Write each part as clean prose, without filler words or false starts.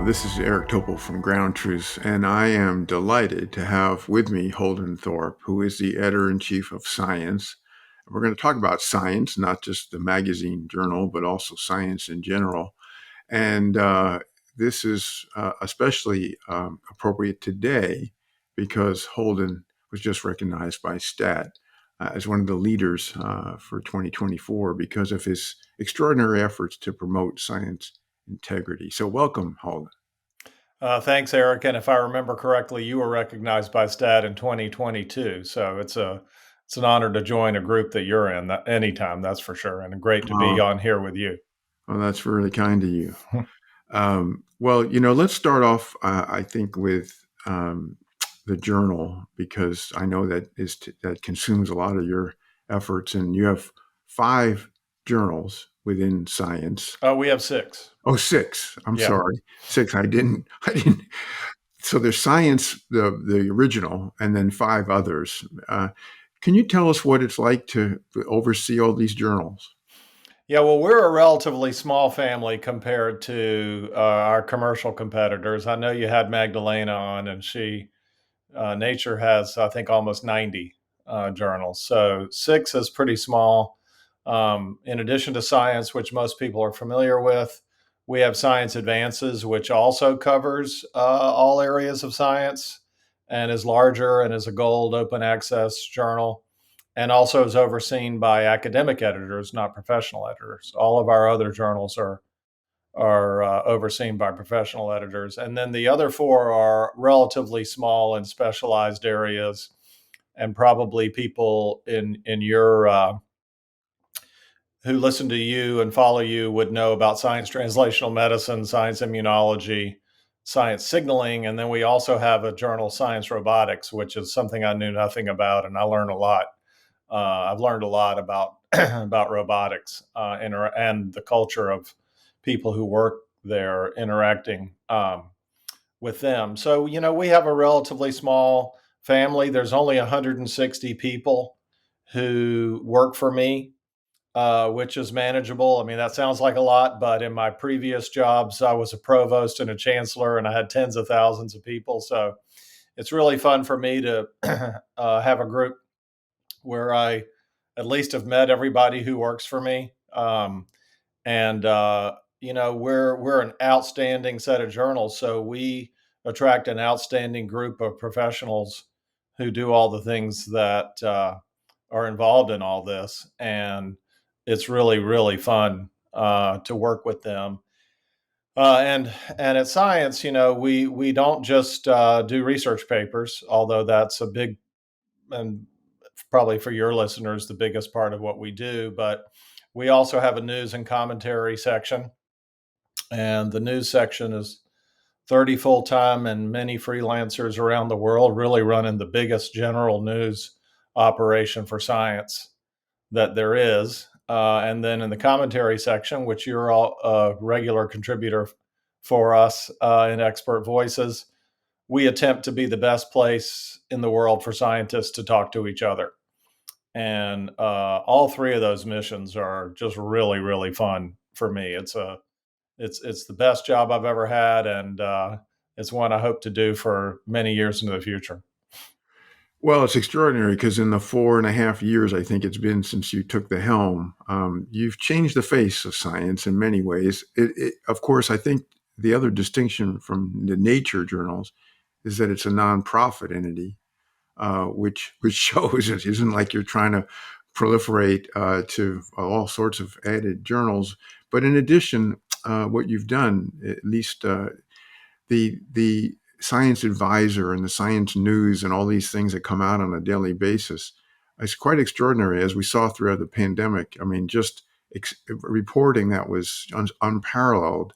This is Eric Topol from Ground Truths, and I am delighted to have with me Holden Thorp, who is the editor-in-chief of Science. We're going to talk about science, not just the magazine journal, but also science in general. And this is especially appropriate today because Holden was just recognized by STAT as one of the leaders for 2024 because of his extraordinary efforts to promote science integrity. So welcome, Holden. Thanks, Eric. And if I remember correctly, you were recognized by STAT in 2022. So it's an honor to join a group that you're in anytime, that's for sure. And great to be Oh, on here with you. well, that's really kind of you. Let's start off, I think, with the journal because I know that consumes a lot of your efforts, and you have 5 journals within science. We have six. Oh, six. I'm Yeah. sorry, six. I didn't. I didn't. So there's science, the original, and then 5 others. Can you tell us what it's like to oversee all these journals? Yeah, well, we're a relatively small family compared to our commercial competitors. I know you had Magdalena on, and Nature has, I think, almost 90 journals. So six is pretty small. In addition to science, which most people are familiar with, we have Science Advances, which also covers all areas of science and is larger and is a gold open access journal and also is overseen by academic editors, not professional editors. All of our other journals are overseen by professional editors. And then the other four are relatively small and specialized areas. And probably people in your who listen to you and follow you would know about science translational medicine, science immunology, science signaling, and then we also have a journal, Science Robotics, which is something I knew nothing about, and I learned a lot. I've learned a lot about about robotics and the culture of people who work there interacting with them. So, we have a relatively small family. There's only 160 people who work for me, which is manageable. I mean, that sounds like a lot, but in my previous jobs, I was a provost and a chancellor, and I had tens of thousands of people. So it's really fun for me to have a group where I at least have met everybody who works for me. And we're an outstanding set of journals, so we attract an outstanding group of professionals who do all the things that are involved in all this, and it's really really fun to work with them. And at Science, we don't just do research papers, although that's a big and probably for your listeners the biggest part of what we do, but we also have a news and commentary section, and the news section is 30 full time and many freelancers around the world really running the biggest general news operation for science that there is. And then in the commentary section, which you're all a regular contributor for us in Expert Voices, we attempt to be the best place in the world for scientists to talk to each other. And all three of those missions are just really, really fun for me. It's the best job I've ever had, and it's one I hope to do for many years into the future. Well, it's extraordinary because in the 4.5 years I think it's been since you took the helm, you've changed the face of science in many ways. Of course, I think the other distinction from the nature journals is that it's a nonprofit entity, which shows it isn't like you're trying to proliferate to all sorts of added journals. But in addition, what you've done, at least the science advisor and the science news and all these things that come out on a daily basis, it's quite extraordinary, as we saw throughout the pandemic. I mean, just reporting that was unparalleled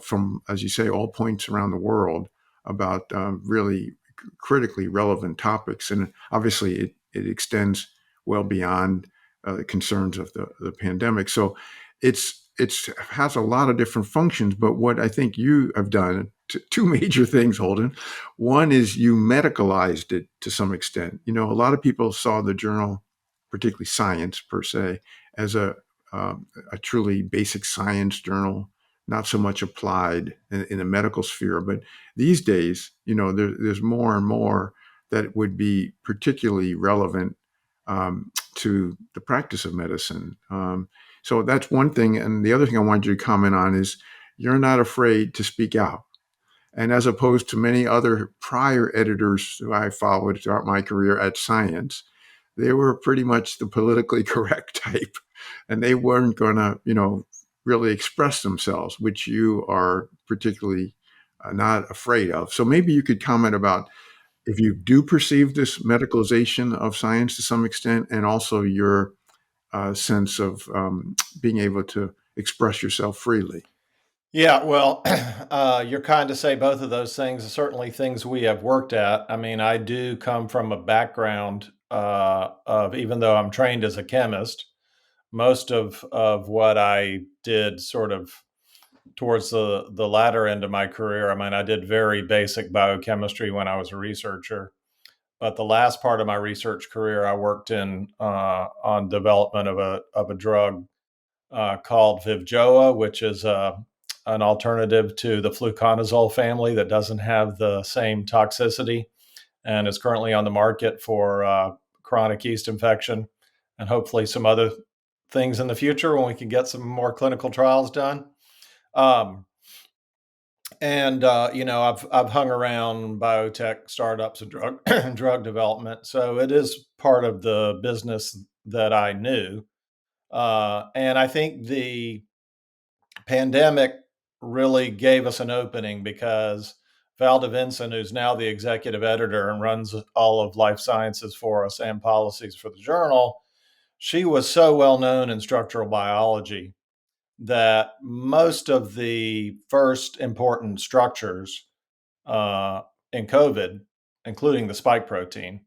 from, as you say, all points around the world about really critically relevant topics. And obviously, it extends well beyond the concerns of the pandemic. So it's has a lot of different functions. But what I think you have done, two major things, Holden. One is you medicalized it to some extent. You know, a lot of people saw the journal, particularly Science per se, as a truly basic science journal, not so much applied in the medical sphere. But these days, there's more and more that would be particularly relevant to the practice of medicine. So that's one thing. And the other thing I wanted you to comment on is you're not afraid to speak out. And as opposed to many other prior editors who I followed throughout my career at Science, they were pretty much the politically correct type, and they weren't going to, really express themselves, which you are particularly not afraid of. So maybe you could comment about if you do perceive this medicalization of science to some extent, and also your sense of being able to express yourself freely. Yeah, well, you're kind to say both of those things are certainly things we have worked at. I mean, I do come from a background of, even though I'm trained as a chemist, most of what I did sort of towards the latter end of my career. I mean, I did very basic biochemistry when I was a researcher, but the last part of my research career, I worked in on development of a drug called Vivjoa, which is an alternative to the fluconazole family that doesn't have the same toxicity and is currently on the market for chronic yeast infection and hopefully some other things in the future when we can get some more clinical trials done. Um, and I've hung around biotech startups and drug drug development, so it is part of the business that I knew. And I think the pandemic really gave us an opening because Val DeVinson, who's now the executive editor and runs all of life sciences for us and policies for the journal, she was so well known in structural biology that most of the first important structures in COVID, including the spike protein,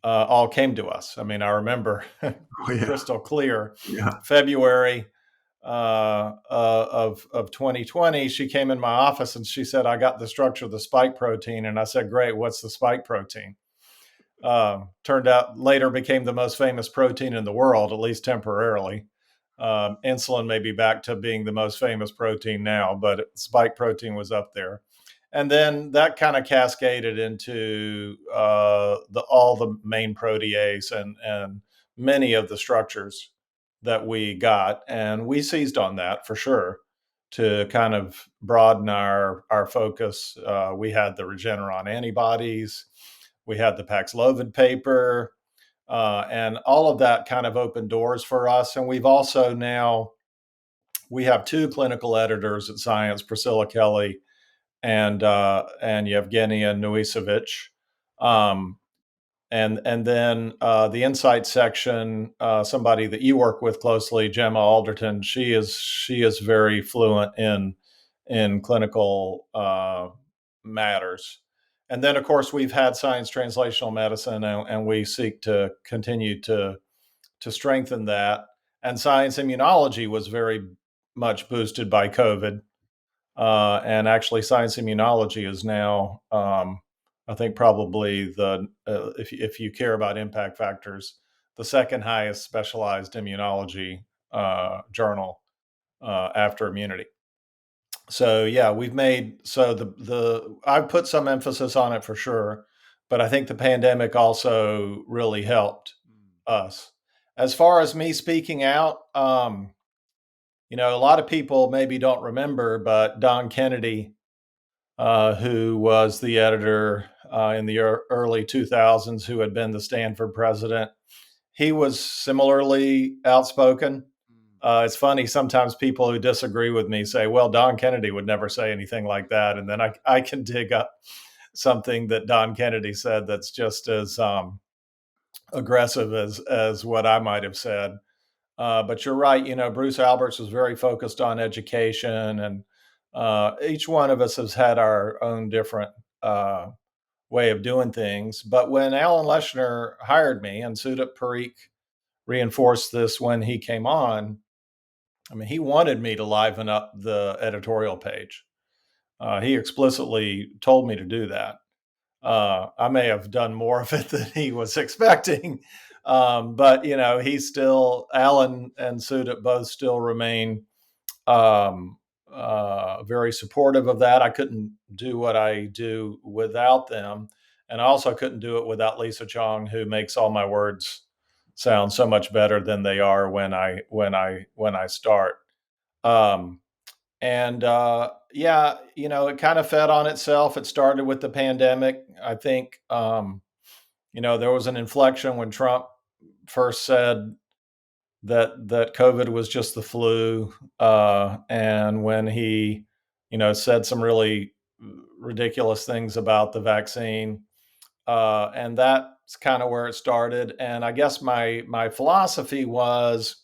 all came to us. I mean, I remember Oh yeah, crystal clear yeah. February of 2020. She came in my office and she said, "I got the structure of the spike protein." And I said, "Great, what's the spike protein?" Turned out later became the most famous protein in the world, at least temporarily. Insulin may be back to being the most famous protein now, but spike protein was up there. And then that kind of cascaded into all the main protease and many of the structures that we got. And we seized on that for sure to kind of broaden our focus. We had the Regeneron antibodies, we had the Paxlovid paper, and all of that kind of opened doors for us. And we've also now we have two clinical editors at Science, Priscilla Kelly and Yevgenia Nuisevich. Um, and then the insight section, somebody that you work with closely, Gemma Alderton, she is very fluent in clinical matters. And then, of course, we've had science translational medicine, and we seek to continue to strengthen that. And science immunology was very much boosted by COVID. And actually, science immunology is now, I think, probably if you care about impact factors, the second highest specialized immunology journal after immunity. So yeah, we've made so the I've put some emphasis on it for sure, but I think the pandemic also really helped us. As far as me speaking out, a lot of people maybe don't remember, but Don Kennedy, who was the editor in the early 2000s, who had been the Stanford president, he was similarly outspoken. It's funny, sometimes people who disagree with me say, well, Don Kennedy would never say anything like that. And then I can dig up something that Don Kennedy said that's just as aggressive as what I might have said. But you're right. Bruce Alberts was very focused on education, and each one of us has had our own different way of doing things. But when Alan Leshner hired me, and Sudip Parikh reinforced this when he came on, I mean, he wanted me to liven up the editorial page. He explicitly told me to do that. I may have done more of it than he was expecting. But he still, Alan and Sudip both still remain very supportive of that. I couldn't do what I do without them, and I also couldn't do it without Lisa Chong, who makes all my words sound so much better than they are when I start. Um, and Yeah, it kind of fed on itself. It started with the pandemic. I think there was an inflection when Trump first said that COVID was just the flu, and when he, said some really ridiculous things about the vaccine, and that's kind of where it started. And I guess my philosophy was,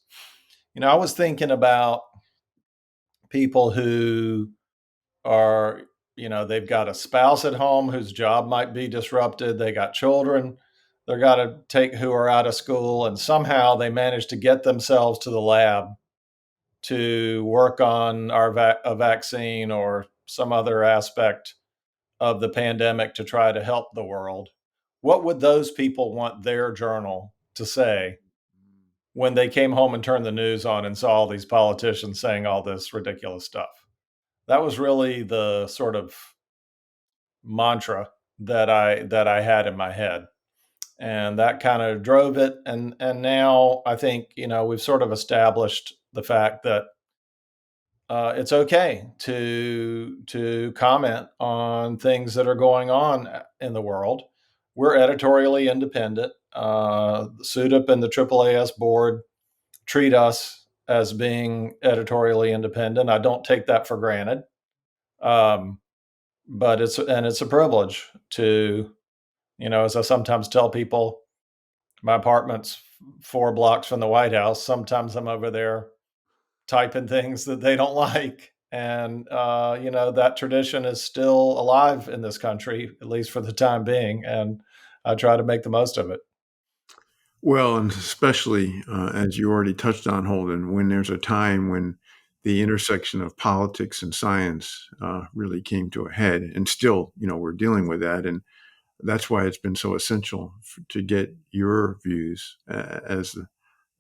I was thinking about people who are, they've got a spouse at home whose job might be disrupted. They got children they're got to take who are out of school, and somehow they managed to get themselves to the lab to work on a vaccine or some other aspect of the pandemic to try to help the world. What would those people want their journal to say when they came home and turned the news on and saw all these politicians saying all this ridiculous stuff? That was really the sort of mantra that I had in my head, and that kind of drove it. And now I think we've sort of established the fact that it's okay to comment on things that are going on in the world. We're editorially independent. The SUDIP and the AAAS board treat us as being editorially independent. I don't take that for granted, um, but it's a privilege to, as I sometimes tell people, my apartment's 4 blocks from the White House. Sometimes I'm over there typing things that they don't like. And, that tradition is still alive in this country, at least for the time being. And I try to make the most of it. Well, and especially as you already touched on, Holden, when there's a time when the intersection of politics and science really came to a head, and still, we're dealing with that, and that's why it's been so essential to get your views as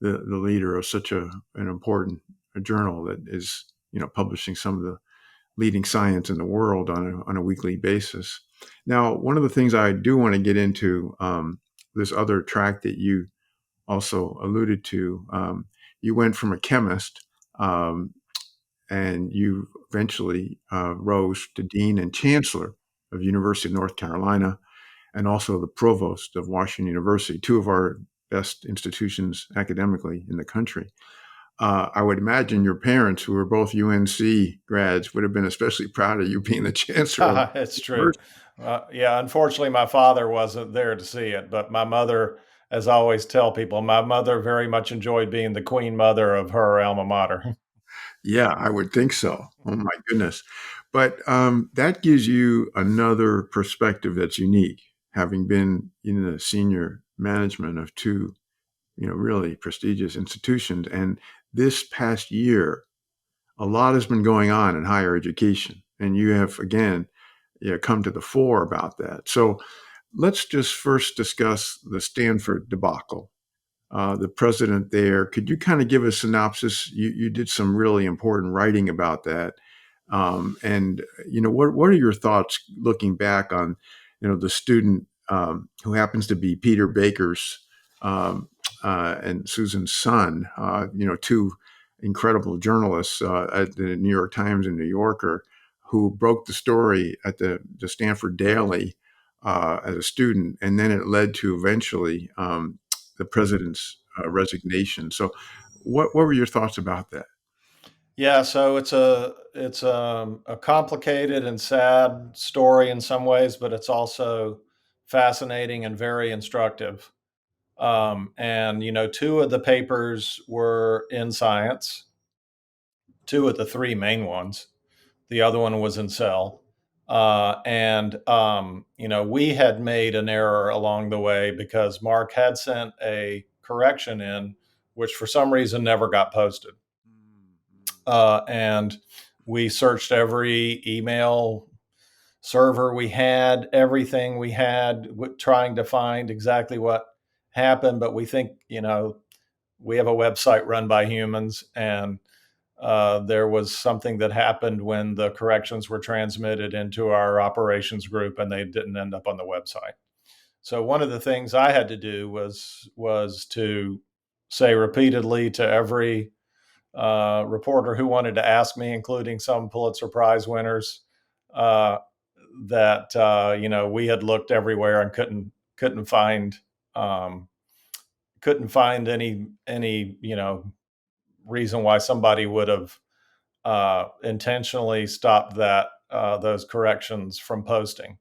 the leader of such an important journal that is, publishing some of the leading science in the world on a weekly basis. Now, one of the things I do want to get into, this other track that you also alluded to, you went from a chemist, and you eventually rose to dean and chancellor of University of North Carolina, and also the provost of Washington University, two of our best institutions academically in the country. I would imagine your parents, who were both UNC grads, would have been especially proud of you being the chancellor of It's the true. university. Yeah, unfortunately, my father wasn't there to see it, but my mother, as I always tell people, my mother very much enjoyed being the queen mother of her alma mater. Yeah, I would think so. Oh my goodness. But that gives you another perspective that's unique, having been in the senior management of two, really prestigious institutions. And this past year, a lot has been going on in higher education. And you have, again, come to the fore about that. So let's just first discuss the Stanford debacle. The president there. Could you kind of give a synopsis? You did some really important writing about that, and what are your thoughts looking back on the student who happens to be Peter Baker's and Susan's son? Two incredible journalists at the New York Times and New Yorker who broke the story at the Stanford Daily as a student, and then it led to eventually the president's resignation. So, what were your thoughts about that? Yeah, so it's a complicated and sad story in some ways, but it's also fascinating and very instructive. And two of the papers were in science, two of the three main ones. The other one was in cell. And we had made an error along the way because Mark had sent a correction in, which for some reason never got posted. And we searched every email server we had, everything we had, trying to find exactly what happened. But we think, we have a website run by humans, and there was something that happened when the corrections were transmitted into our operations group and they didn't end up on the website. So one of the things I had to do was to say repeatedly to every reporter who wanted to ask me, including some Pulitzer Prize winners, uh, that we had looked everywhere and couldn't find um, couldn't find any reason why somebody would have intentionally stopped those corrections from posting.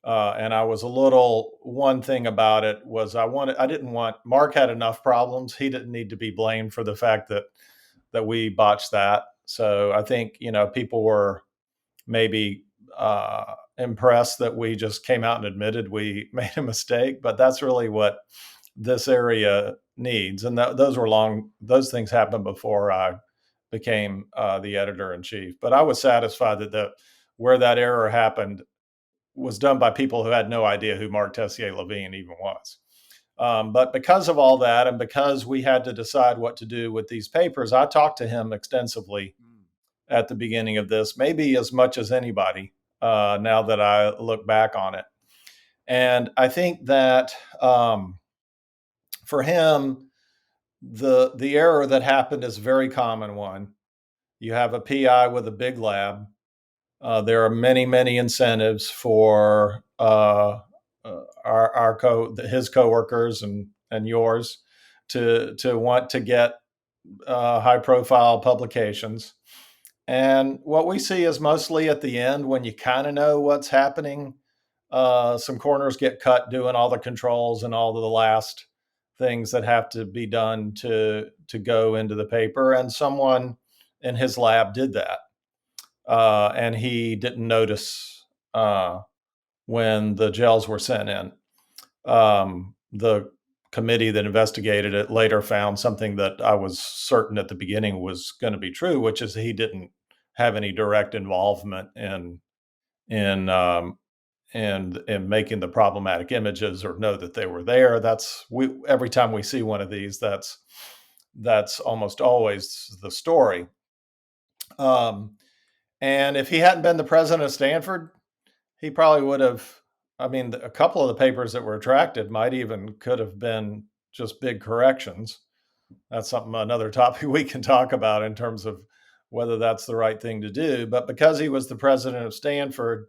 And I was a little one thing about it was I didn't want Mark had enough problems. He didn't need to be blamed for the fact that we botched that. So I think people were maybe impressed that we just came out and admitted we made a mistake, but that's really what this area needs. And those things happened before I became the editor in chief. But I was satisfied that where that error happened was done by people who had no idea who Mark Tessier-Levine even was. But because of all that, and because we had to decide what to do with these papers, I talked to him extensively at the beginning of this, maybe as much as anybody, now that I look back on it. And I think that for him, the error that happened is a very common one. You have a PI with a big lab. There are many incentives for his coworkers and yours to want to get high profile publications. And what we see is mostly at the end when you kind of know what's happening. Some corners get cut doing all the controls and all of the last things that have to be done to go into the paper. And someone in his lab did that, and he didn't notice when the gels were sent in. The committee that investigated it later found something that I was certain at the beginning was going to be true, which is he didn't have any direct involvement in in making the problematic images or know that they were there. Every time we see one of these, that's almost always the story. And if he hadn't been the president of Stanford, he probably would have. I mean, a couple of the papers that were attracted could have been just big corrections. That's another topic we can talk about in terms of whether that's the right thing to do. But because he was the president of Stanford,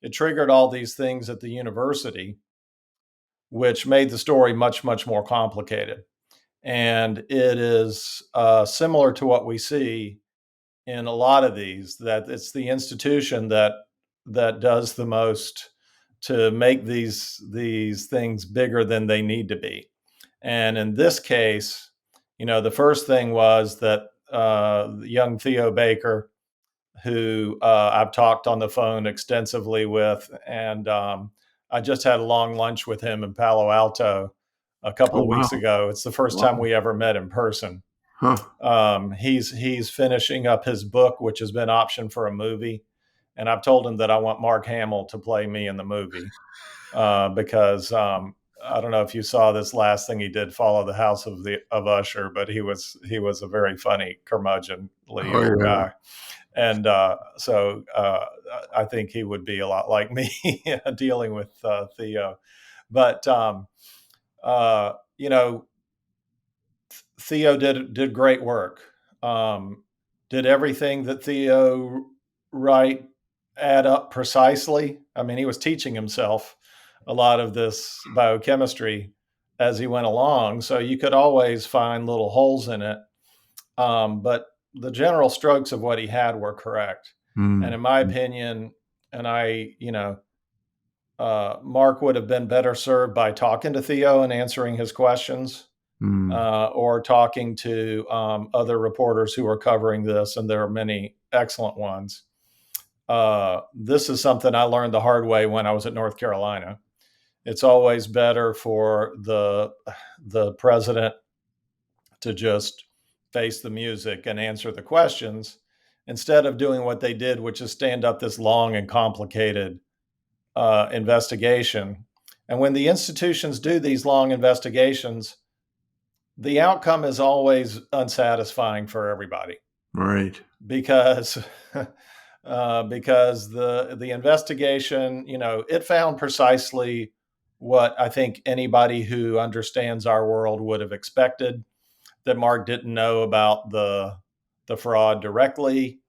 it triggered all these things at the university, which made the story much more complicated. And it is similar to what we see in a lot of these, that it's the institution that does the most to make these things bigger than they need to be. And in this case, the first thing was that young Theo Baker, who I've talked on the phone extensively with, and I just had a long lunch with him in Palo Alto a couple Oh, of weeks wow. ago. It's the first time Wow. we ever met in person. Huh. He's finishing up his book, which has been optioned for a movie, and I've told him that I want Mark Hamill to play me in the movie, because I don't know if you saw this last thing he did, Follow the House of Usher, but he was a very funny curmudgeonly Oh, old yeah. guy, and so I think he would be a lot like me dealing with Theo, but uh, you know Theo did great work. Um, did everything that Theo write add up precisely? I mean, he was teaching himself a lot of this biochemistry as he went along, so you could always find little holes in it. But the general strokes of what he had were correct, and Mm, in my opinion, and Mark would have been better served by talking to Theo and answering his questions, mm, or talking to other reporters who are covering this, and there are many excellent ones. This is something I learned the hard way when I was at North Carolina. It's always better for the president to just face the music and answer the questions instead of doing what they did, which is stand up this long and complicated investigation. And when the institutions do these long investigations, the outcome is always unsatisfying for everybody. Right. because because the investigation, it found precisely what I think anybody who understands our world would have expected, that Mark didn't know about the fraud directly,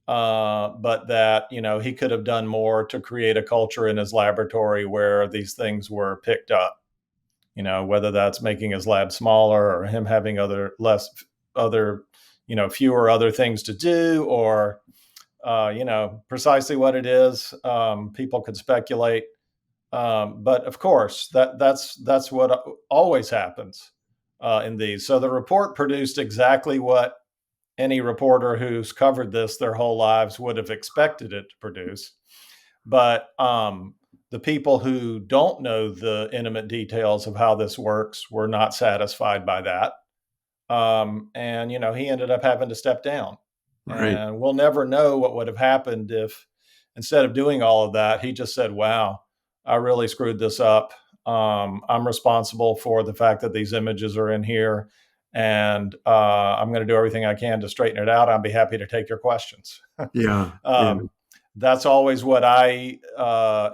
but that he could have done more to create a culture in his laboratory where these things were picked up. Whether that's making his lab smaller or him having other fewer other things to do, or precisely what it is. People could speculate, but of course that's what always happens in these. So the report produced exactly what any reporter who's covered this their whole lives would have expected it to produce. But the people who don't know the intimate details of how this works were not satisfied by that. And he ended up having to step down. Right. And we'll never know what would have happened if, instead of doing all of that, he just said, "Wow, I really screwed this up. I'm responsible for the fact that these images are in here, and I'm going to do everything I can to straighten it out. I'll be happy to take your questions." Yeah. Yeah. um, that's always what I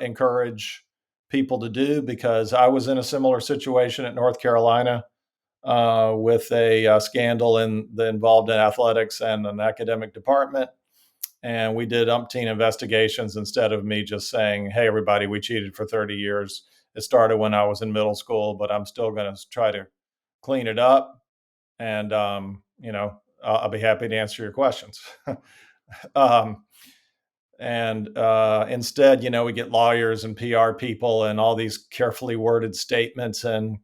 encourage people to do, because I was in a similar situation at North Carolina with a scandal involved in athletics and an academic department. And we did umpteen investigations instead of me just saying, "Hey, everybody, we cheated for 30 years. It started when I was in middle school, but I'm still going to try to clean it up. And, I'll be happy to answer your questions." um, and instead, we get lawyers and PR people and all these carefully worded statements, and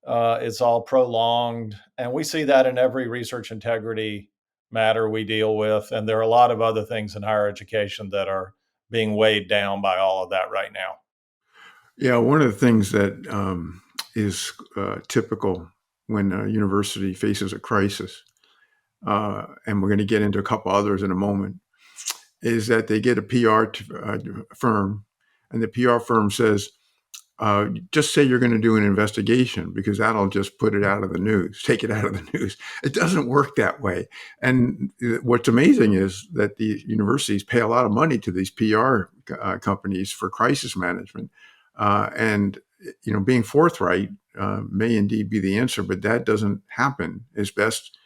it's all prolonged. And we see that in every research integrity matter we deal with. And there are a lot of other things in higher education that are being weighed down by all of that right now. Yeah. One of the things that is typical when a university faces a crisis, and we're going to get into a couple others in a moment, is that they get a firm, and the PR firm says, just say you're going to do an investigation because that'll just put it out of the news, take it out of the news. It doesn't work that way. And what's amazing is that the universities pay a lot of money to these PR companies for crisis management. And, being forthright may indeed be the answer, but that doesn't happen as best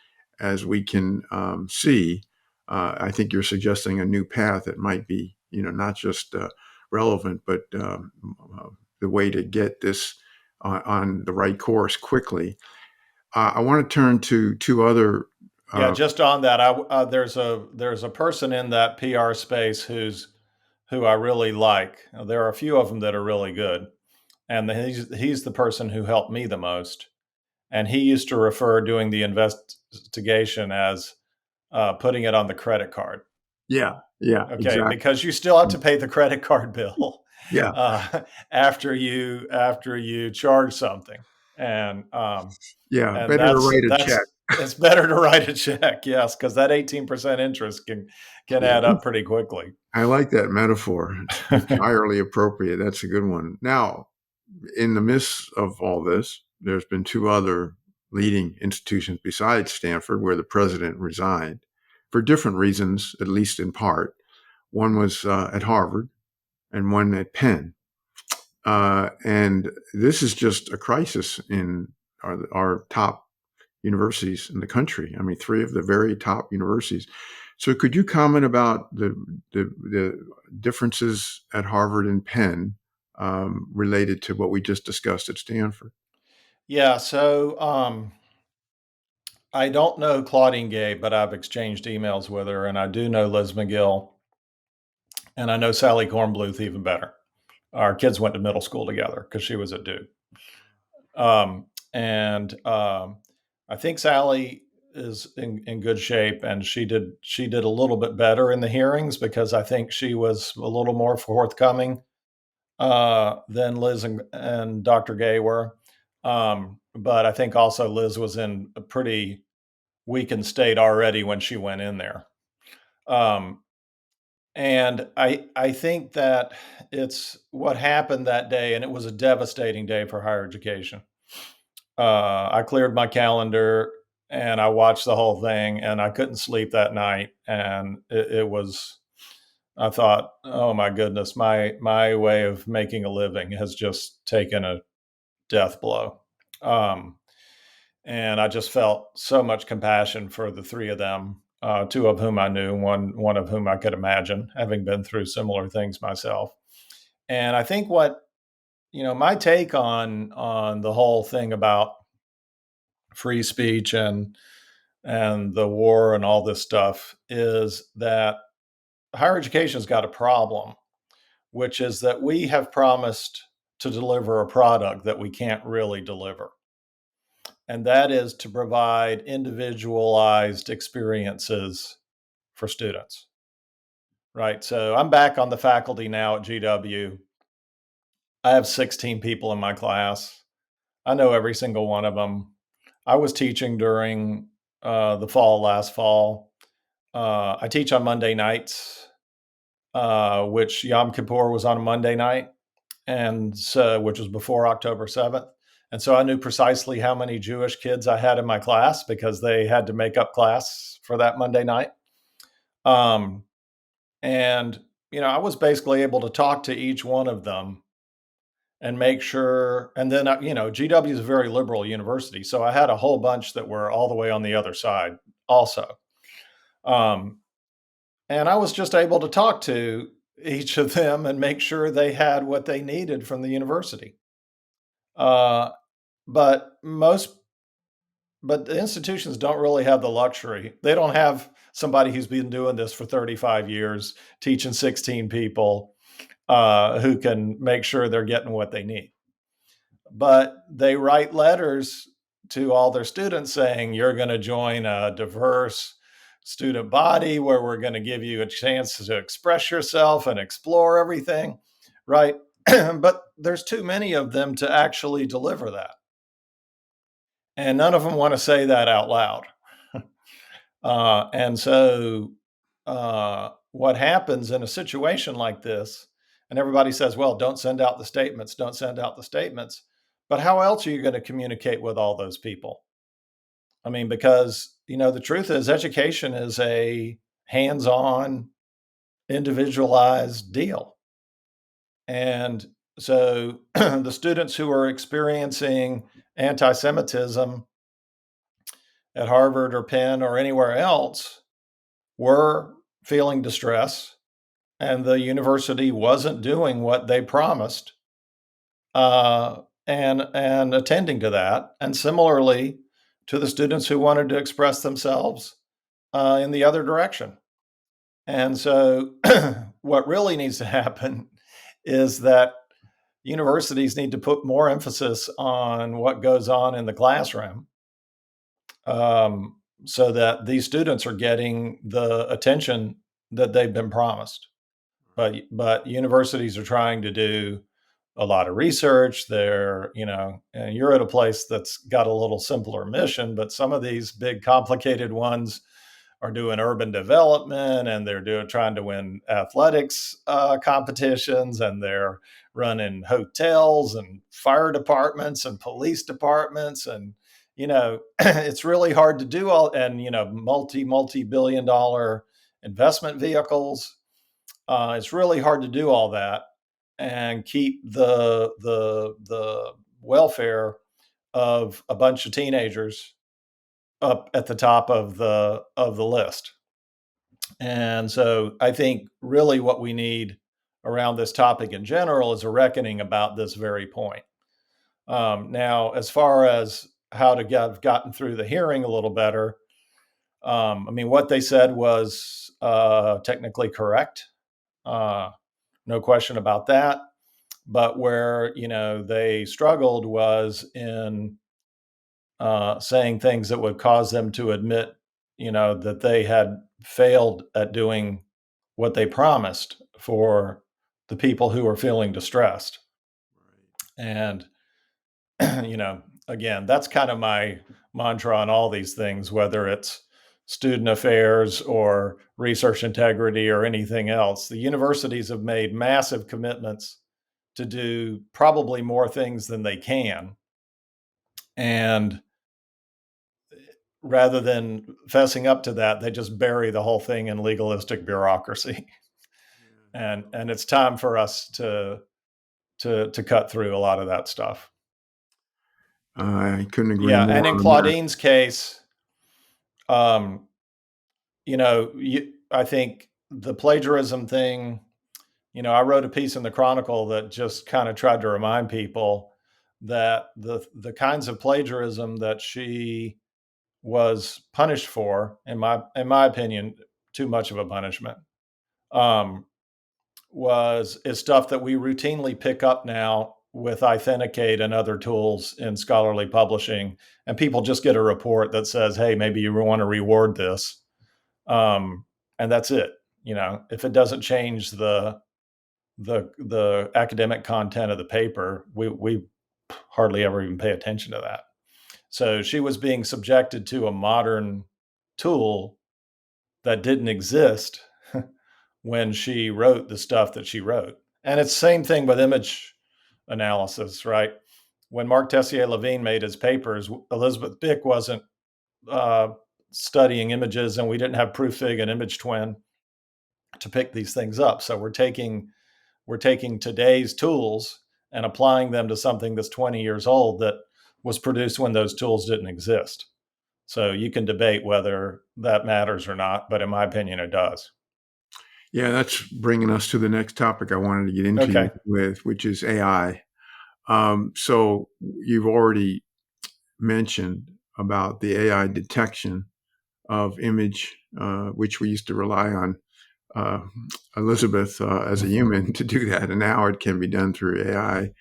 as we can see. I think you're suggesting a new path that might be, not just relevant, but the way to get this on the right course quickly. I want to turn to two other. Yeah, Uh, just on that, there's a person in that PR space who I really like. There are a few of them that are really good, and he's the person who helped me the most. And he used to refer doing the investigation as putting it on the credit card. yeah, yeah, Okay, exactly. because you still have to pay the credit card bill Yeah, after you charge something, and yeah. and Better to that's write a check. that's it's better to write a check, yes, because that 18% interest can Yeah, add up pretty quickly. I like that metaphor. It's entirely appropriate. That's a good one. Now, in the midst of all this, there's been two other leading institutions besides Stanford where the president resigned for different reasons, at least in part. One was at Harvard and one at Penn. And this is just a crisis in our top universities in the country. I mean, three of the very top universities. So, could you comment about the differences at Harvard and Penn related to what we just discussed at Stanford? Yeah, so I don't know Claudine Gay, but I've exchanged emails with her, and I do know Liz McGill, and I know Sally Kornbluth even better. Our kids went to middle school together because she was at Duke. And I think Sally is in good shape, and she did a little bit better in the hearings because I think she was a little more forthcoming than Liz and Dr. Gay were. But I think also Liz was in a pretty weakened state already when she went in there. Um, and I think that it's what happened that day, and it was a devastating day for higher education. I cleared my calendar and I watched the whole thing, and I couldn't sleep that night. And it was, I thought, oh my goodness, my way of making a living has just taken a death blow. Um, and I just felt so much compassion for the three of them, two of whom I knew, one of whom I could imagine, having been through similar things myself. And I think what, my take on the whole thing about free speech and the war and all this stuff is that higher education's got a problem, which is that we have promised to deliver a product that we can't really deliver. And that is to provide individualized experiences for students, right? So I'm back on the faculty now at GW. I have 16 people in my class. I know every single one of them. I was teaching during the fall, last fall. I teach on Monday nights, which Yom Kippur was on a Monday night, and so which was before October 7th. And so I knew precisely how many Jewish kids I had in my class because they had to make up class for that Monday night. Um, and I was basically able to talk to each one of them and make sure. And then GW is a very liberal university, so I had a whole bunch that were all the way on the other side also. Um, and I was just able to talk to each of them and make sure they had what they needed from the university. Uh, but most but the institutions don't really have the luxury. They don't have somebody who's been doing this for 35 years, teaching 16 people, who can make sure they're getting what they need. But they write letters to all their students saying, you're going to join a diverse student body where we're going to give you a chance to express yourself and explore everything, right? But there's too many of them to actually deliver that. And none of them want to say that out loud. And so, what happens in a situation like this, and everybody says, well, don't send out the statements, don't send out the statements. But how else are you going to communicate with all those people? I mean, because, the truth is, education is a hands on, individualized deal. And so the students who are experiencing anti Semitism at Harvard or Penn or anywhere else were feeling distress, and the university wasn't doing what they promised, and attending to that. And similarly to the students who wanted to express themselves in the other direction. And so, what really needs to happen is that universities need to put more emphasis on what goes on in the classroom, so that these students are getting the attention that they've been promised. But universities are trying to do a lot of research. And you're at a place that's got a little simpler mission, but some of these big complicated ones are doing urban development, and they're trying to win athletics competitions, and they're running hotels and fire departments and police departments, and it's really hard to do all, and multi billion-dollar investment vehicles. It's really hard to do all that and keep the welfare of a bunch of teenagers up at the top of the list. And so I think really what we need around this topic in general is a reckoning about this very point. Now, as far as how to have gotten through the hearing a little better, I mean, what they said was technically correct. No question about that. But where they struggled was in saying things that would cause them to admit, that they had failed at doing what they promised for the people who are feeling distressed. And, again, that's kind of my mantra on all these things, whether it's student affairs or research integrity or anything else. The universities have made massive commitments to do probably more things than they can. And rather than fessing up to that, they just bury the whole thing in legalistic bureaucracy. And it's time for us to cut through a lot of that stuff. I couldn't agree Yeah, more and in on that. Claudine's case, um, I think the plagiarism thing. I wrote a piece in the Chronicle that just kind of tried to remind people that the kinds of plagiarism that she was punished for, in my opinion, too much of a punishment, um, is stuff that we routinely pick up now with Authenticate and other tools in scholarly publishing, and people just get a report that says, "Hey, maybe you want to reward this," um, and that's it. If it doesn't change the academic content of the paper, we hardly ever even pay attention to that. So she was being subjected to a modern tool that didn't exist when she wrote the stuff that she wrote. And it's the same thing with image analysis, right? When Mark Tessier Levine made his papers, Elizabeth Bick wasn't uh, studying images, and we didn't have Proofig and Image Twin to pick these things up. So we're taking today's tools and applying them to something that's 20 years old that was produced when those tools didn't exist. So you can debate whether that matters or not, but in my opinion, it does. Yeah, that's bringing us to the next topic I wanted to get into you Okay. with, which is AI. So you've already mentioned about the AI detection of image, which we used to rely on uh, Elizabeth as a human to do that, and now it can be done through AI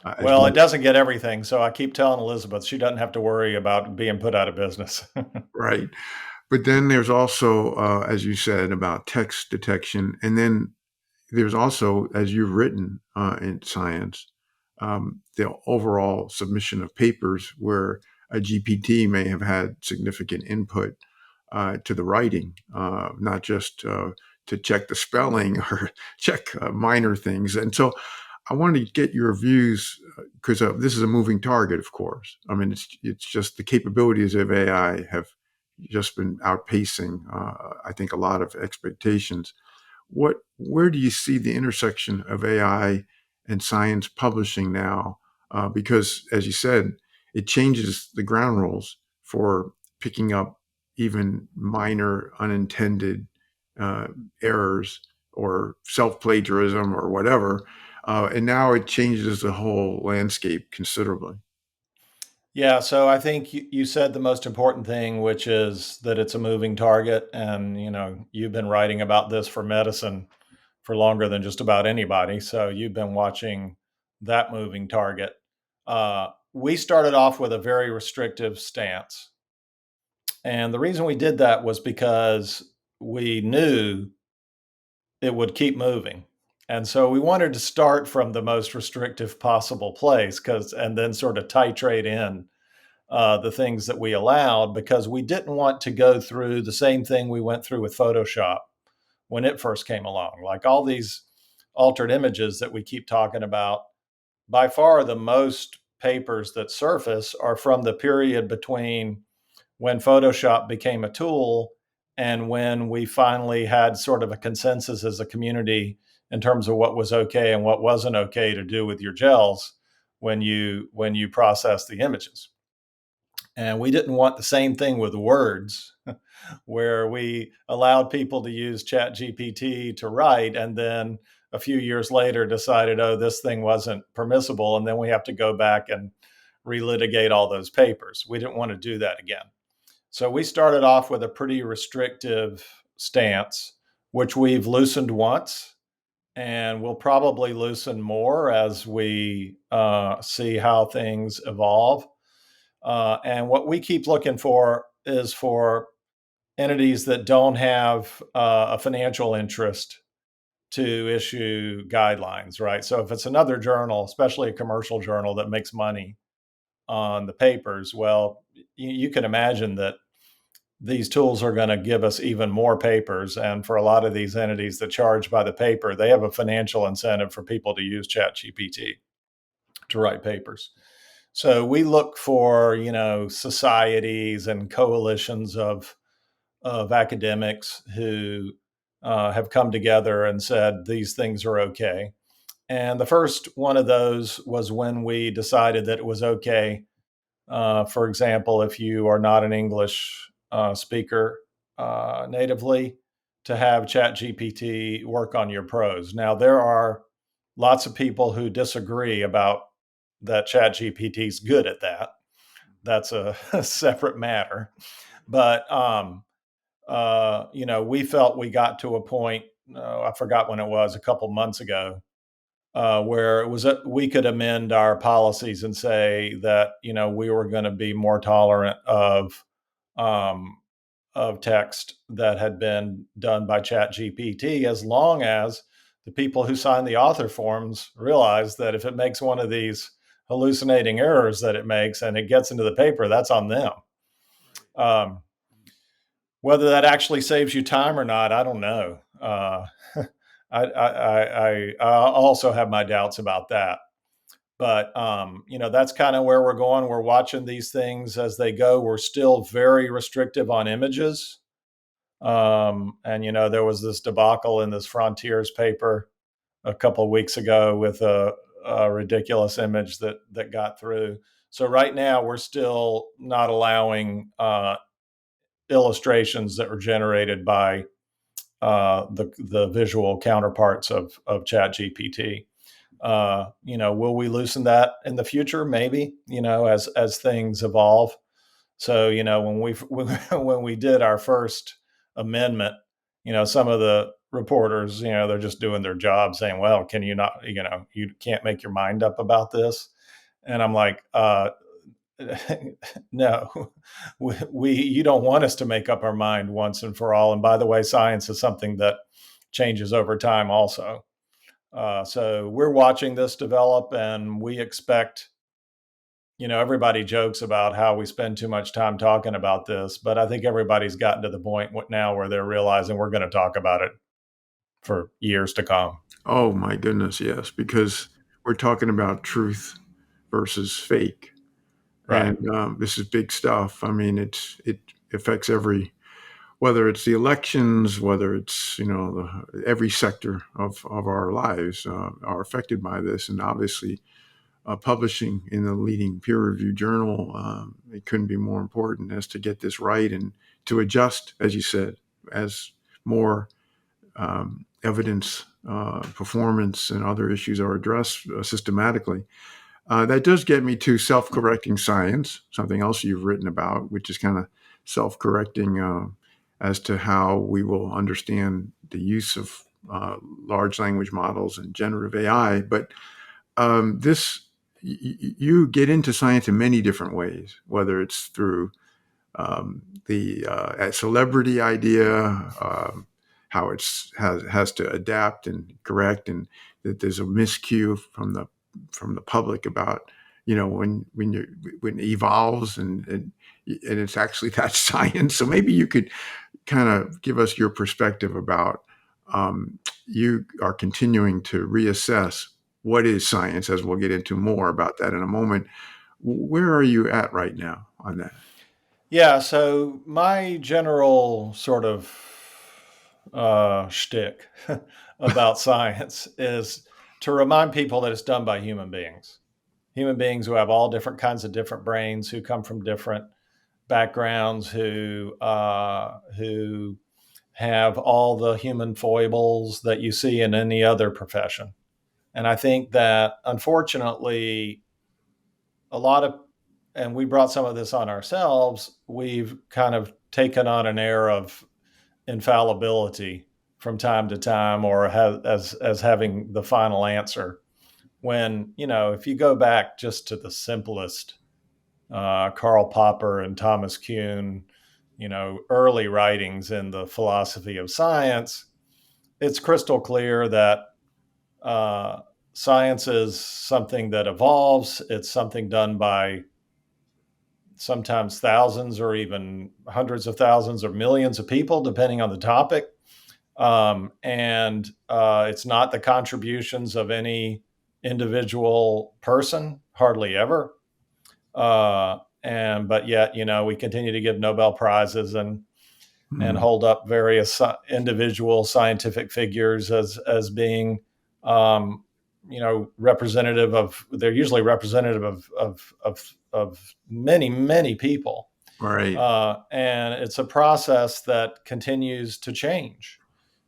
as Well, well. it doesn't get everything. So I keep telling Elizabeth she doesn't have to worry about being put out of business. Right. But then there's also, as you said, about text detection. And then there's also, as you've written in Science, the overall submission of papers where a GPT may have had significant input to the writing, not just to check the spelling or check minor things. And so I wanted to get your views because this is a moving target, of course. I mean, it's just the capabilities of AI have just been outpacing, I think, a lot of expectations. Where do you see the intersection of AI and science publishing now? Because, as you said, it changes the ground rules for picking up even minor unintended uh, errors or self plagiarism or whatever. And now it changes the whole landscape considerably. Yeah, so I think you said the most important thing, which is that it's a moving target. And, you've been writing about this for medicine for longer than just about anybody. So you've been watching that moving target. We started off with a very restrictive stance. And the reason we did that was because we knew it would keep moving. And so we wanted to start from the most restrictive possible place and then sort of titrate in the things that we allowed, because we didn't want to go through the same thing we went through with Photoshop when it first came along. Like all these altered images that we keep talking about, by far the most papers that surface are from the period between when Photoshop became a tool and when we finally had sort of a consensus as a community in terms of what was okay and what wasn't okay to do with your gels when you process the images. And we didn't want the same thing with words, where we allowed people to use Chat GPT to write, and then a few years later decided, oh, this thing wasn't permissible. And then we have to go back and relitigate all those papers. We didn't want to do that again. So we started off with a pretty restrictive stance, which we've loosened once, and we'll probably loosen more as we see how things evolve. And what we keep looking for is for entities that don't have a financial interest to issue guidelines, right? So if it's another journal, especially a commercial journal that makes money on the papers, well, you can imagine that these tools are going to give us even more papers. And for a lot of these entities that charge by the paper, they have a financial incentive for people to use ChatGPT to write papers. So we look for, societies and coalitions of academics who have come together and said these things are okay. And the first one of those was when we decided that it was okay, for example, if you are not an English speaker natively, to have ChatGPT work on your prose. Now, there are lots of people who disagree about that ChatGPT is good at that. That's a separate matter. But we felt we got to a point. I forgot when it was, a couple months ago, where it was we could amend our policies and say that we were going to be more tolerant um, of text that had been done by Chat GPT, as long as the people who sign the author forms realize that if it makes one of these hallucinating errors that it makes and it gets into the paper, that's on them. Um, whether that actually saves you time or not, I don't know. I also have my doubts about that. But that's kind of where we're going. We're watching these things as they go. We're still very restrictive on images. And there was this debacle in this Frontiers paper a couple of weeks ago with a ridiculous image that got through. So right now we're still not allowing illustrations that were generated by the visual counterparts of Chat GPT. Will we loosen that in the future? Maybe, as things evolve. So, when we did our first amendment, some of the reporters, they're just doing their job saying, well, can you not, you can't make your mind up about this. And I'm like, no, you don't want us to make up our mind once and for all. And by the way, science is something that changes over time also. So we're watching this develop, and we expect, everybody jokes about how we spend too much time talking about this, but I think everybody's gotten to the point now where they're realizing we're going to talk about it for years to come. Oh my goodness, yes, because we're talking about truth versus fake, Right. and this is big stuff. I mean, it affects every, whether it's the elections, whether it's every sector of our lives are affected by this, and obviously publishing in a leading peer-reviewed journal, it couldn't be more important as to get this right and to adjust, as you said, as more evidence, performance, and other issues are addressed systematically. That does get me to self-correcting science, something else you've written about, which is kind of self-correcting as to how we will understand the use of large language models and generative AI. But this you get into science in many different ways, whether it's through the celebrity idea, how has to adapt and correct, and that there's a miscue from the public about when it evolves and it's actually that science. So maybe you could kind of give us your perspective about you are continuing to reassess what is science, as we'll get into more about that in a moment. Where are you at right now on that? Yeah. So my general sort of shtick about science is to remind people that it's done by human beings who have all different kinds of different brains, who come from different backgrounds, who have all the human foibles that you see in any other profession. And I think that unfortunately, a lot of, and we brought some of this on ourselves, we've kind of taken on an air of infallibility from time to time, or as having the final answer. When, if you go back just to the simplest Karl Popper and Thomas Kuhn, early writings in the philosophy of science, it's crystal clear that uh, science is something that evolves. It's something done by sometimes thousands or even hundreds of thousands or millions of people, depending on the topic. And it's not the contributions of any individual person, hardly ever. But yet, we continue to give Nobel prizes and Hmm. hold up various individual scientific figures as being, um, representative of. They're usually representative of many many people, Right. and it's a process that continues to change.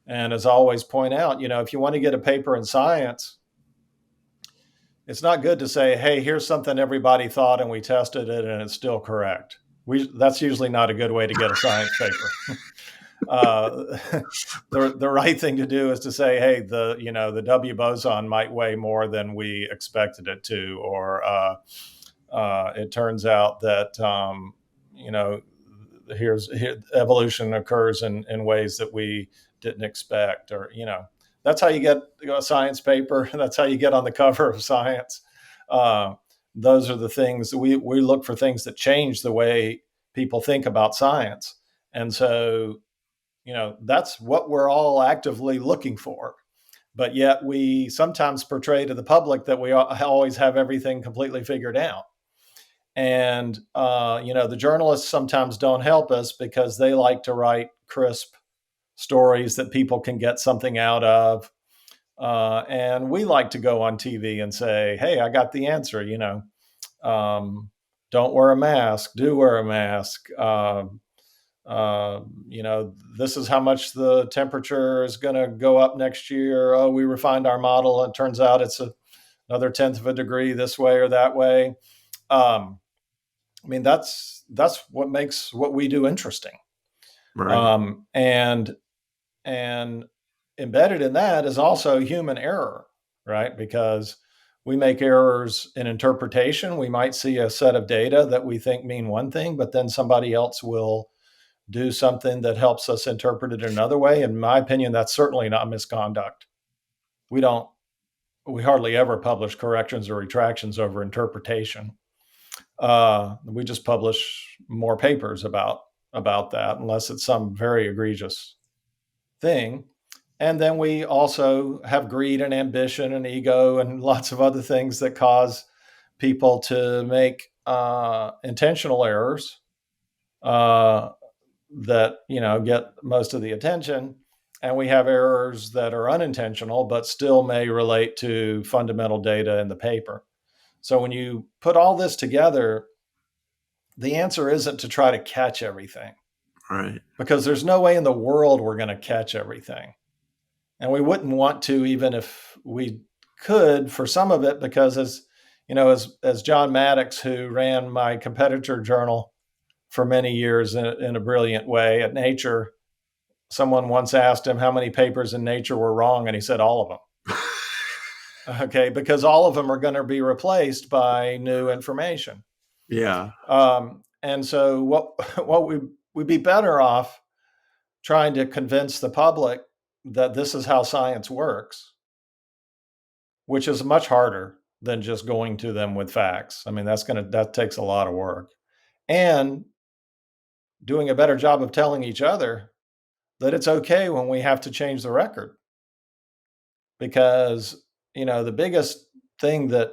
And as I always point out, if you want to get a paper in science, it's not good to say, "Hey, here's something everybody thought, and we tested it, and it's still correct." That's usually not a good way to get a science paper. uh, the right thing to do is to say, "Hey, the W boson might weigh more than we expected it to," or it turns out that you know evolution occurs in ways that we didn't expect, or that's how you get a science paper. That's how you get on the cover of Science. Uh, those are the things that we look for, things that change the way people think about science, and so that's what we're all actively looking for. But yet we sometimes portray to the public that we always have everything completely figured out. And the journalists sometimes don't help us because they like to write crisp stories that people can get something out of. And we like to go on TV and say, "Hey, I got the answer." Um, don't wear a mask. Do wear a mask. This is how much the temperature is going to go up next year. Oh, we refined our model, and it turns out it's another tenth of a degree this way or that way. Um, I mean, that's what makes what we do interesting. Right. And embedded in that is also human error, right? Because we make errors in interpretation. We might see a set of data that we think mean one thing, but then somebody else will do something that helps us interpret it another way. In my opinion, that's certainly not misconduct. We don't we hardly ever publish corrections or retractions over interpretation. We just publish more papers about that, unless it's some very egregious thing. And then we also have greed and ambition and ego and lots of other things that cause people to make intentional errors uh, that get most of the attention. And we have errors that are unintentional but still may relate to fundamental data in the paper. So when you put all this together, the answer isn't to try to catch everything, Right. because there's no way in the world we're going to catch everything. And we wouldn't want to, even if we could, for some of it, because as John Maddox, who ran my competitor journal for many years in a brilliant way at Nature, someone once asked him how many papers in Nature were wrong, and he said all of them. Okay, because all of them are going to be replaced by new information. Yeah. And so what we'd be better off trying to convince the public that this is how science works, which is much harder than just going to them with facts. I mean, that takes a lot of work. And doing a better job of telling each other that it's okay when we have to change the record, because the biggest thing that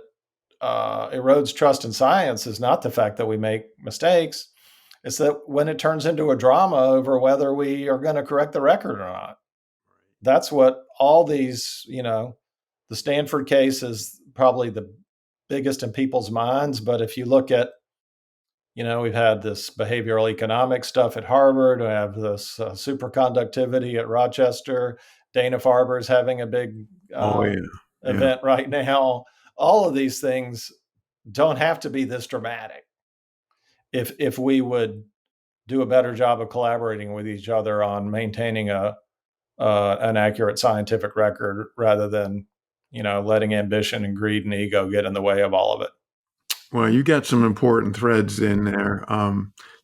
erodes trust in science is not the fact that we make mistakes. It's that when it turns into a drama over whether we are going to correct the record or not. That's what all these, the Stanford case is probably the biggest in people's minds. But if you look at, we've had this behavioral economics stuff at Harvard, we have this superconductivity at Rochester, Dana Farber's having a big Oh yeah. Yeah. event right now. All of these things don't have to be this dramatic if we would do a better job of collaborating with each other on maintaining an accurate scientific record, rather than letting ambition and greed and ego get in the way of all of it. Well, you got some important threads in there.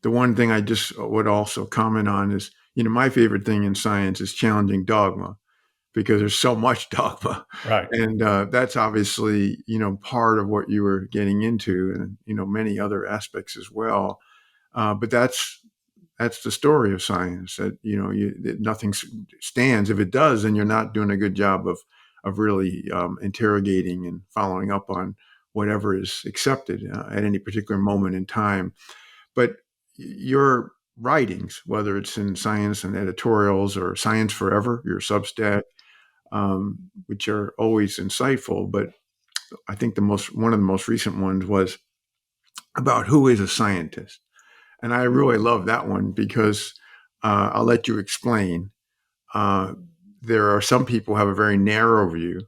The one thing I just would also comment on is, my favorite thing in science is challenging dogma because there's so much dogma, Right. and that's obviously part of what you were getting into, and many other aspects as well. But that's the story of science, that that nothing stands. If it does, then you're not doing a good job of really interrogating and following up on whatever is accepted at any particular moment in time. But your writings, whether it's in science and editorials or Science Forever, your Substack, which are always insightful, but I think one of the most recent ones was about who is a scientist. And I really love that one because I'll let you explain. Uh, there are some people who have a very narrow view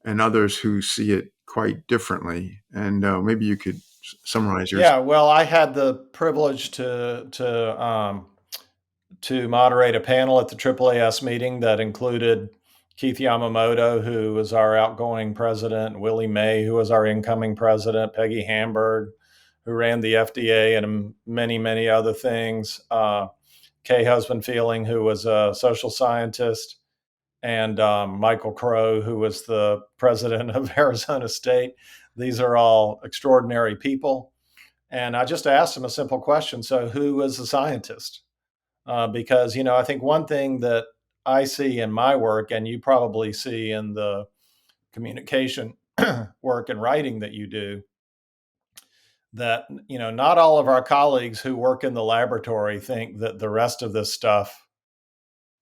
and others who see it quite differently. And maybe you could summarize yours. Yeah, well, I had the privilege to moderate a panel at the AAAS meeting that included Keith Yamamoto, who was our outgoing president, Willie May, who was our incoming president, Peggy Hamburg, who ran the FDA, and many, many other things. Kay Husband-Feeling, who was a social scientist, and Michael Crow, who was the president of Arizona State. These are all extraordinary people. And I just asked them a simple question. So, who is a scientist? Because, I think one thing that I see in my work, and you probably see in the communication work and writing that you do, that, not all of our colleagues who work in the laboratory think that the rest of this stuff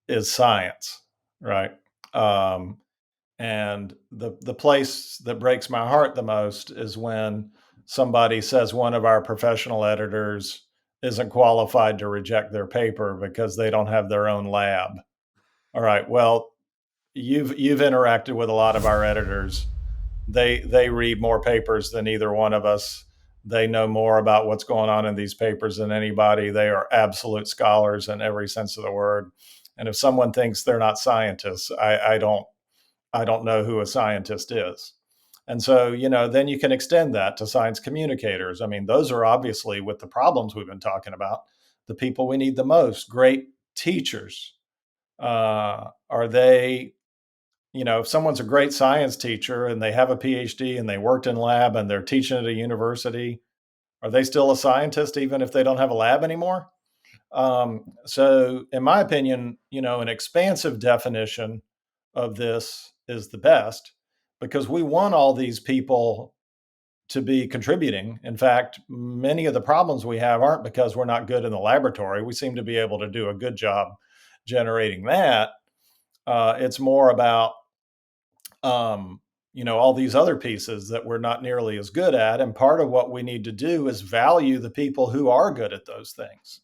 is science, right? Um, And the place that breaks my heart the most is when somebody says one of our professional editors isn't qualified to reject their paper because they don't have their own lab. All right. Well, you've interacted with a lot of our editors. They read more papers than either one of us. They know more about what's going on in these papers than anybody. They are absolute scholars in every sense of the word. And if someone thinks they're not scientists, I don't know who a scientist is. And so, then you can extend that to science communicators. I mean, those are obviously, with the problems we've been talking about, the people we need the most. Great teachers. Are they, if someone's a great science teacher and they have a PhD and they worked in lab and they're teaching at a university, are they still a scientist even if they don't have a lab anymore? So, in my opinion, an expansive definition of this is the best because we want all these people to be contributing. In fact, many of the problems we have aren't because we're not good in the laboratory. We seem to be able to do a good job generating that. It's more about, all these other pieces that we're not nearly as good at. And part of what we need to do is value the people who are good at those things.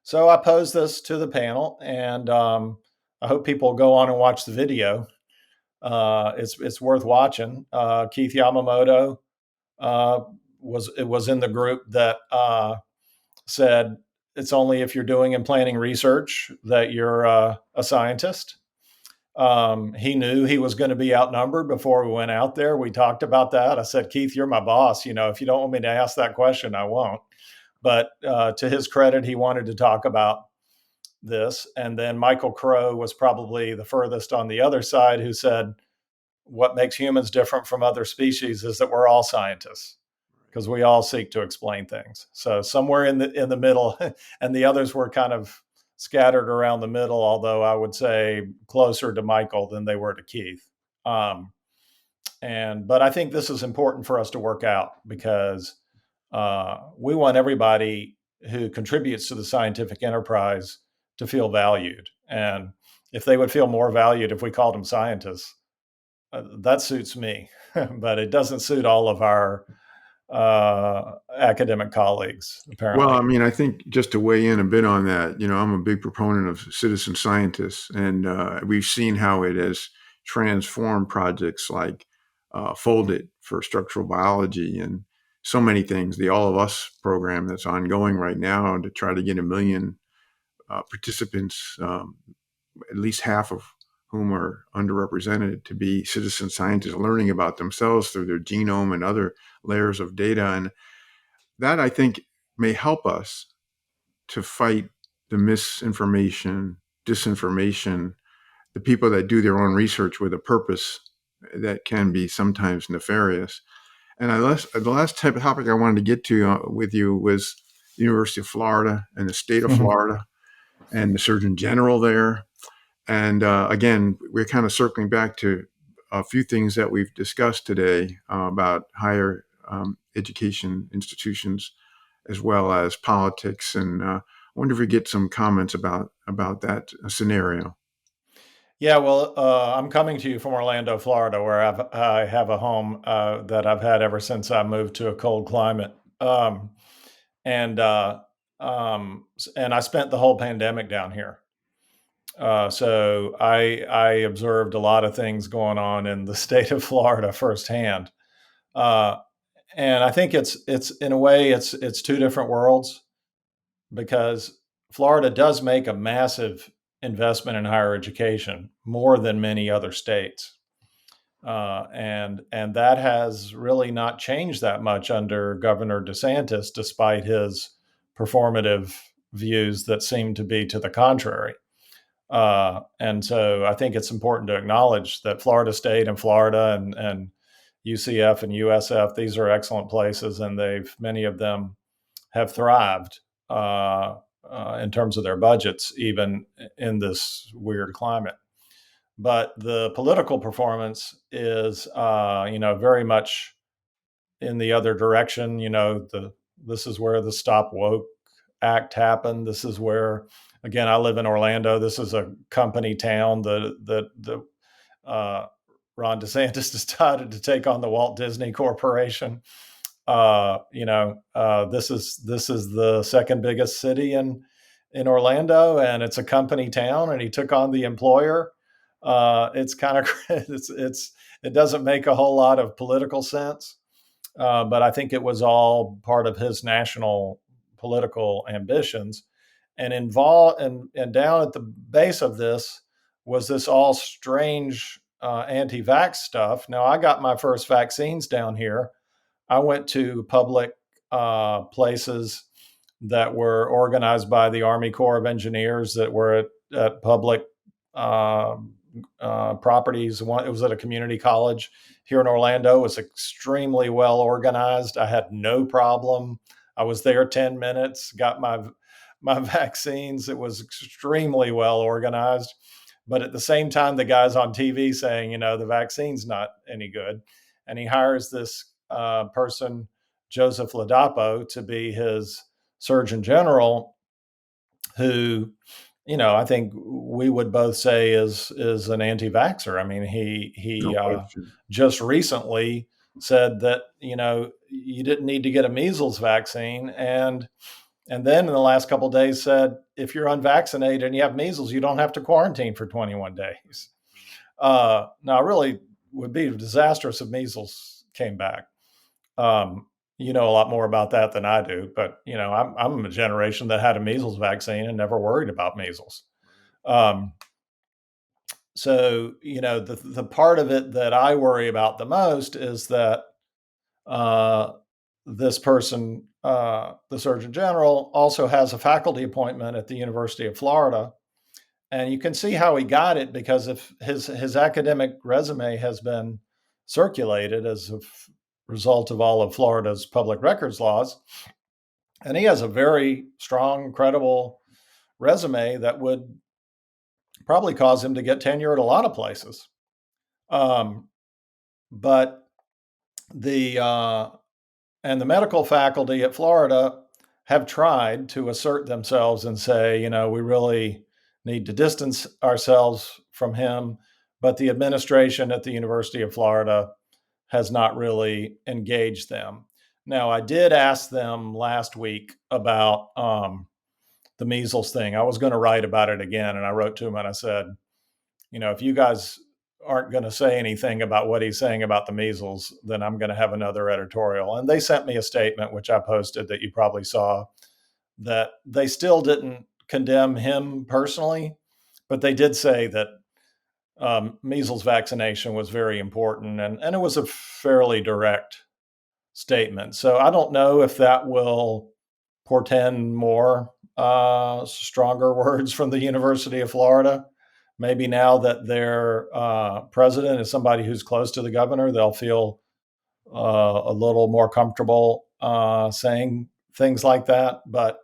So I posed this to the panel, and I hope people go on and watch the video. It's worth watching. Keith Yamamoto uh, was in the group that said it's only if you're doing and planning research that you're a scientist. He knew he was going to be outnumbered before we went out there. We talked about that. I said, Keith, you're my boss. If you don't want me to ask that question, I won't. But to his credit, he wanted to talk about this. And then Michael Crow was probably the furthest on the other side, who said, what makes humans different from other species is that we're all scientists because we all seek to explain things. So somewhere in the middle, and the others were kind of scattered around the middle, although I would say closer to Michael than they were to Keith. But I think this is important for us to work out because we want everybody who contributes to the scientific enterprise to feel valued. And if they would feel more valued if we called them scientists, that suits me, but it doesn't suit all of our academic colleagues, Well, I apparently. mean, I think just to weigh in a bit on that, I'm a big proponent of citizen scientists, and we've seen how it has transformed projects like Folded for structural biology and so many things. The All of Us program that's ongoing right now to try to get 1 million participants, at least half of whom are underrepresented, to be citizen scientists, learning about themselves through their genome and other layers of data. And that, I think, may help us to fight the misinformation, disinformation, the people that do their own research with a purpose that can be sometimes nefarious. And the last type of topic I wanted to get to with you was the University of Florida and the state of Florida and the Surgeon General there. And again, we're kind of circling back to a few things that we've discussed today about higher education institutions as well as politics. And I wonder if we get some comments about that scenario. Yeah, well, I'm coming to you from Orlando, Florida, where I have a home that I've had ever since I moved to a cold climate, and and I spent the whole pandemic down here. So I observed a lot of things going on in the state of Florida firsthand, uh, and I think it's in a way it's two different worlds because Florida does make a massive investment in higher education, more than many other states. And that has really not changed that much under Governor DeSantis, despite his performative views that seem to be to the contrary. And so I think it's important to acknowledge that Florida State and Florida and UCF and USF, these are excellent places, and many of them have thrived in terms of their budgets, even in this weird climate. But the political performance is, very much in the other direction. This is where the Stop Woke Act happened. This is where, again, I live in Orlando. This is a company town. The uh, Ron DeSantis decided to take on the Walt Disney Corporation. This is the second biggest city in Orlando, and it's a company town, and he took on the employer. It's kind of it doesn't make a whole lot of political sense, but I think it was all part of his national political ambitions. And involved and down at the base of this was this all strange anti-vax stuff. Now I got my first vaccines down here. I went to public places that were organized by the Army Corps of Engineers that were at public uh, properties. It was at a community college here in Orlando. It was extremely well organized. I had no problem. I was there 10 minutes, got my vaccines. It was extremely well organized. But at the same time, the guy's on TV saying, the vaccine's not any good. And he hires this person, Joseph Ladapo, to be his Surgeon General, who, I think we would both say is an anti-vaxxer. I mean, he No question. just recently said that you didn't need to get a measles vaccine, and then in the last couple of days said if you're unvaccinated and you have measles, you don't have to quarantine for 21 days. Now, it really would be disastrous if measles came back. You know a lot more about that than I do, but I'm a generation that had a measles vaccine and never worried about measles. Um, so the part of it that I worry about the most is that uh, this person, the Surgeon General, also has a faculty appointment at the University of Florida, and you can see how he got it because if his academic resume has been circulated as a result of all of Florida's public records laws, and he has a very strong, credible resume that would probably cause him to get tenure at a lot of places. Um, but the and the medical faculty at Florida have tried to assert themselves and say, we really need to distance ourselves from him. But the administration at the University of Florida has not really engaged them. Now, I did ask them last week about the measles thing. I was going to write about it again, and I wrote to them and I said, if you guys aren't going to say anything about what he's saying about the measles, then I'm going to have another editorial. And they sent me a statement, which I posted that you probably saw, that they still didn't condemn him personally, but they did say that measles vaccination was very important. And it was a fairly direct statement. So I don't know if that will portend more stronger words from the University of Florida. Maybe now that their president is somebody who's close to the governor, they'll feel a little more comfortable saying things like that. But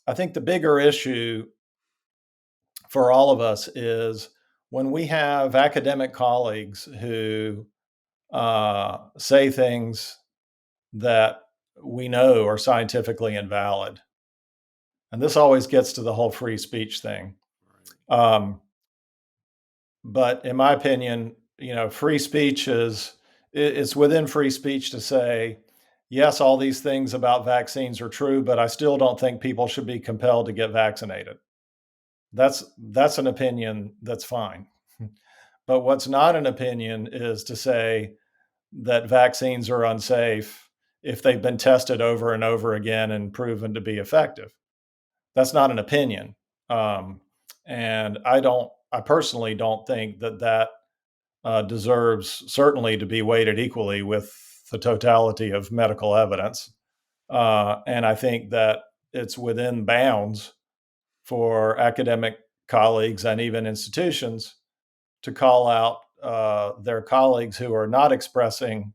I think the bigger issue for all of us is when we have academic colleagues who say things that we know are scientifically invalid. And this always gets to the whole free speech thing. Um, but in my opinion, free speech it's within free speech to say, yes, all these things about vaccines are true, but I still don't think people should be compelled to get vaccinated. That's an opinion that's fine. But what's not an opinion is to say that vaccines are unsafe if they've been tested over and over again and proven to be effective. That's not an opinion. Um, and I personally don't think that deserves certainly to be weighted equally with the totality of medical evidence. And I think that it's within bounds for academic colleagues and even institutions to call out their colleagues who are not expressing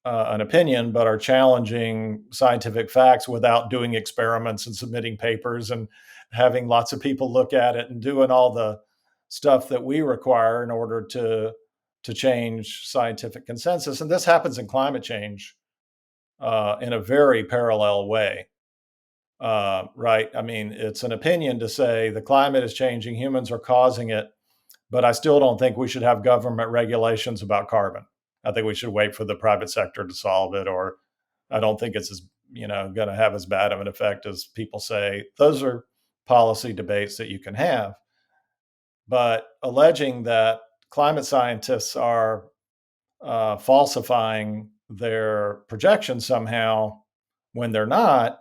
an opinion, but are challenging scientific facts without doing experiments and submitting papers and having lots of people look at it and doing all the stuff that we require in order to change scientific consensus. And this happens in climate change in a very parallel way. Right? I mean, it's an opinion to say the climate is changing, humans are causing it, but I still don't think we should have government regulations about carbon. I think we should wait for the private sector to solve it, or I don't think it's as going to have as bad of an effect as people say. Those are policy debates that you can have, but alleging that climate scientists are falsifying their projections somehow when they're not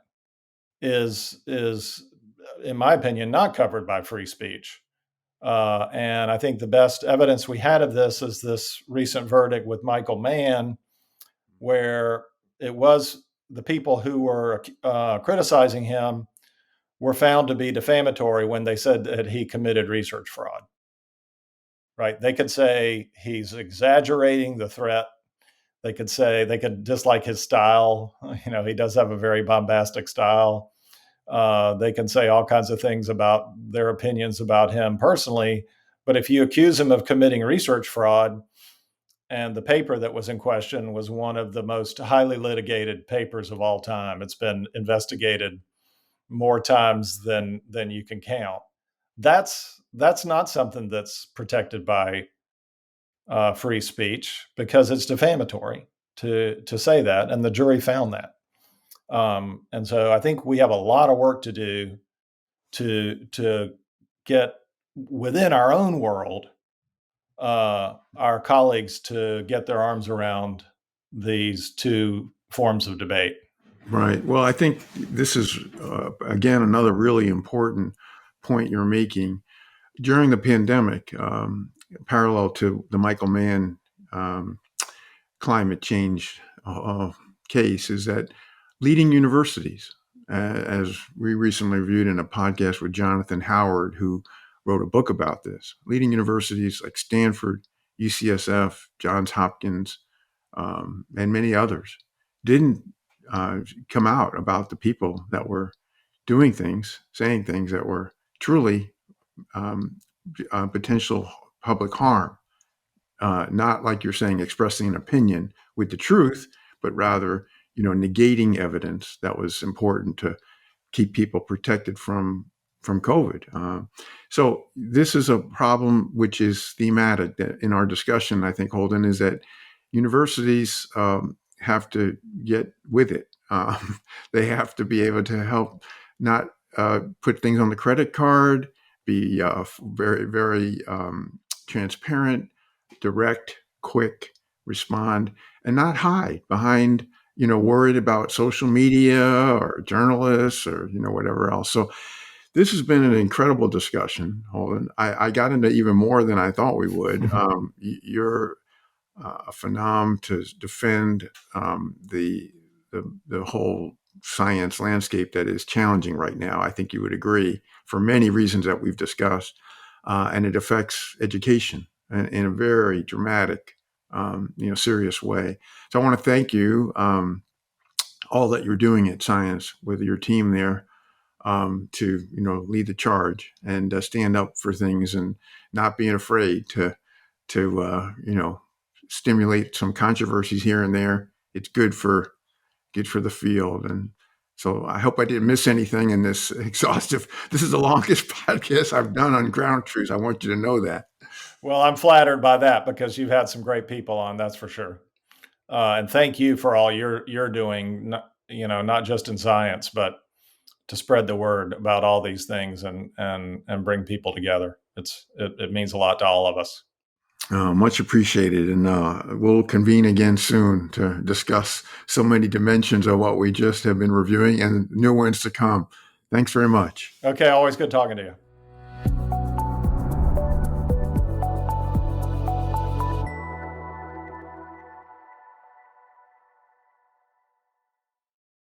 is in my opinion not covered by free speech. And I think the best evidence we had of this is this recent verdict with Michael Mann, where it was the people who were criticizing him were found to be defamatory when they said that he committed research fraud. Right? They could say he's exaggerating the threat. They could say they could dislike his style. He does have a very bombastic style. They can say all kinds of things about their opinions about him personally. But if you accuse him of committing research fraud, and the paper that was in question was one of the most highly litigated papers of all time, it's been investigated more times than you can count. That's not something that's protected by free speech because it's defamatory to say that, and the jury found that. And so I think we have a lot of work to do to get within our own world our colleagues to get their arms around these two forms of debate. Right. Well, I think this is, again, another really important point you're making. During the pandemic, parallel to the Michael Mann um, climate change case, is that leading universities, as we recently reviewed in a podcast with Jonathan Howard, who wrote a book about this, leading universities like Stanford, UCSF, Johns Hopkins, and many others didn't come out about the people that were doing things, saying things that were truly um, potential public harm. Not like you're saying expressing an opinion with the truth, but rather, negating evidence that was important to keep people protected from COVID. So this is a problem which is thematic that in our discussion, I think, Holden, is that universities have to get with it. They have to be able to help not put things on the credit card, be very, very transparent, direct, quick, respond, and not hide behind, worried about social media or journalists or, whatever else. So this has been an incredible discussion, Holden. I got into even more than I thought we would. You're a phenom to defend the whole science landscape that is challenging right now. I think you would agree for many reasons that we've discussed, and it affects education in a very dramatic, serious way. So I want to thank you, all that you're doing at Science with your team there, to lead the charge and stand up for things and not being afraid to stimulate some controversies here and there. It's good for good for the field. And so I hope I didn't miss anything in this exhaustive. This is the longest podcast I've done on ground truth. I want you to know that. Well, I'm flattered by that because you've had some great people on, that's for sure. And thank you for all you're doing, not just in science, but to spread the word about all these things and bring people together. It means a lot to all of us. Much appreciated. And we'll convene again soon to discuss so many dimensions of what we just have been reviewing and new ones to come. Thanks very much. Okay, always good talking to you.